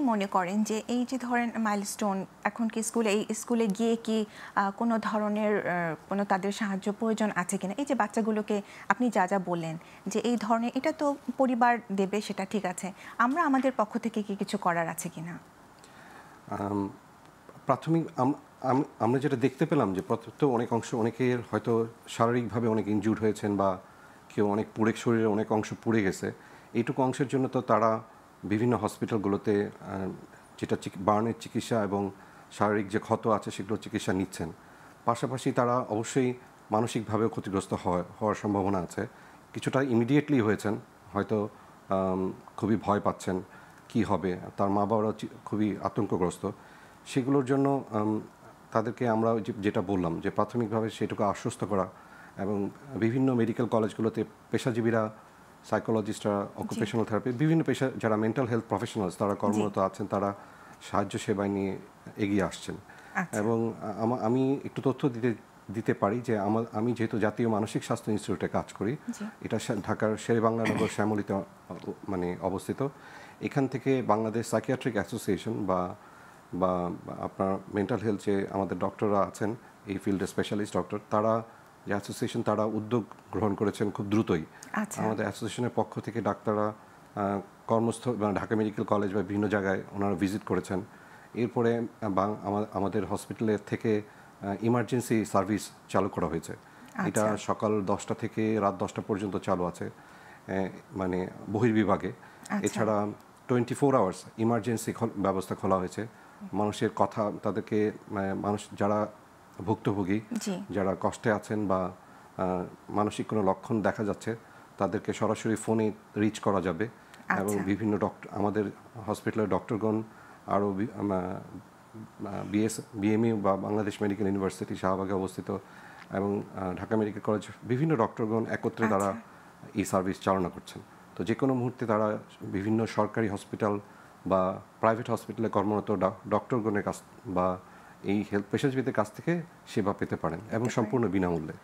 মনে করেন যে এই যে ধরেন মাইলস্টোন এখন কি স্কুলে গিয়ে কি কোনো ধরনের কোনো তাদের সাহায্য প্রয়োজন আছে কিনা, এই যে বাচ্চাগুলোকে আপনি যা যা বললেন যে এই ধরনের, এটা তো পরিবার দেবে, সেটা ঠিক আছে, আমরা আমাদের পক্ষ থেকে কি কিছু করার আছে কিনা? প্রাথমিক আমরা যেটা দেখতে পেলাম যে তো অনেক অংশ অনেকের হয়তো শারীরিকভাবে অনেক ইনজুর্ড হয়েছেন বা কেউ অনেক পুড়ে শরীরে অনেক অংশ পুড়ে গেছে। এইটুকু অংশের জন্য তো তারা বিভিন্ন হসপিটালগুলোতে যেটা বার্নের চিকিৎসা এবং শারীরিক যে ক্ষত আছে সেগুলো চিকিৎসা নিচ্ছেন। পাশাপাশি তারা অবশ্যই মানসিকভাবেও ক্ষতিগ্রস্ত হওয়ার সম্ভাবনা আছে। কিছুটা ইমিডিয়েটলি হয়েছেন, হয়তো খুবই ভয় পাচ্ছেন কি হবে, তার মা বাবারা খুবই আতঙ্কগ্রস্ত। সেগুলোর জন্য তাদেরকে আমরা যেটা বললাম যে প্রাথমিকভাবে সেটুকু আশ্বস্ত করা এবং বিভিন্ন মেডিকেল কলেজগুলোতে পেশাজীবীরা, সাইকোলজিস্টরা, অকুপেশনাল থেরাপি, বিভিন্ন পেশা যারা মেন্টাল হেলথ প্রফেশনালস তারা কর্মরত আছেন, তারা সাহায্য সেবায় নিয়ে এগিয়ে আসছেন। এবং আমি একটু তথ্য দিতে পারি যে আমি যেহেতু জাতীয় মানসিক স্বাস্থ্য ইনস্টিটিউটে কাজ করি, এটা ঢাকার শেরেবাংলানগর শ্যামলীতে মানে অবস্থিত। এখান থেকে বাংলাদেশ সাইকিয়াট্রিক অ্যাসোসিয়েশন বা আপনার মেন্টাল হেলথ যে আমাদের ডক্টররা আছেন, এই ফিল্ডের স্পেশালিস্ট ডক্টর, তারা যে অ্যাসোসিয়েশন তারা উদ্যোগ গ্রহণ করেছেন খুব দ্রুতই। আমাদের অ্যাসোসিয়েশনের পক্ষ থেকে ডাক্তাররা কর্মস্থল ঢাকা মেডিকেল কলেজ বা বিভিন্ন জায়গায় ওনারা ভিজিট করেছেন। এরপরে আমাদের হসপিটালের থেকে ইমার্জেন্সি সার্ভিস চালু করা হয়েছে। এটা সকাল 10টা থেকে রাত 10টা পর্যন্ত চালু আছে, মানে বহির্বিভাগে। এছাড়া 24 আওয়ার্স ইমার্জেন্সি ব্যবস্থা খোলা হয়েছে। মানুষের কথা, তাদেরকে মানুষ যারা ভুক্তভোগী, যারা কষ্টে আছেন বা মানসিক কোনো লক্ষণ দেখা যাচ্ছে, তাদেরকে সরাসরি ফোনে রিচ করা যাবে। এবং বিভিন্ন আমাদের হসপিটালের ডক্টরগণ আরও বিএমইউ বা বাংলাদেশ মেডিকেল ইউনিভার্সিটি শাহবাগে অবস্থিত এবং ঢাকা মেডিকেল কলেজ বিভিন্ন ডক্টরগণ একত্রে তারা এই সার্ভিস চালনা করছেন। তো যে কোনো মুহূর্তে তারা বিভিন্ন সরকারি হসপিটাল বা প্রাইভেট হসপিটালে কর্মরত ডক্টরগণের কাছ বা এই হেলথ পেশাজীবীদের কাছ থেকে সেবা পেতে পারেন এবং সম্পূর্ণ বিনামূল্যে।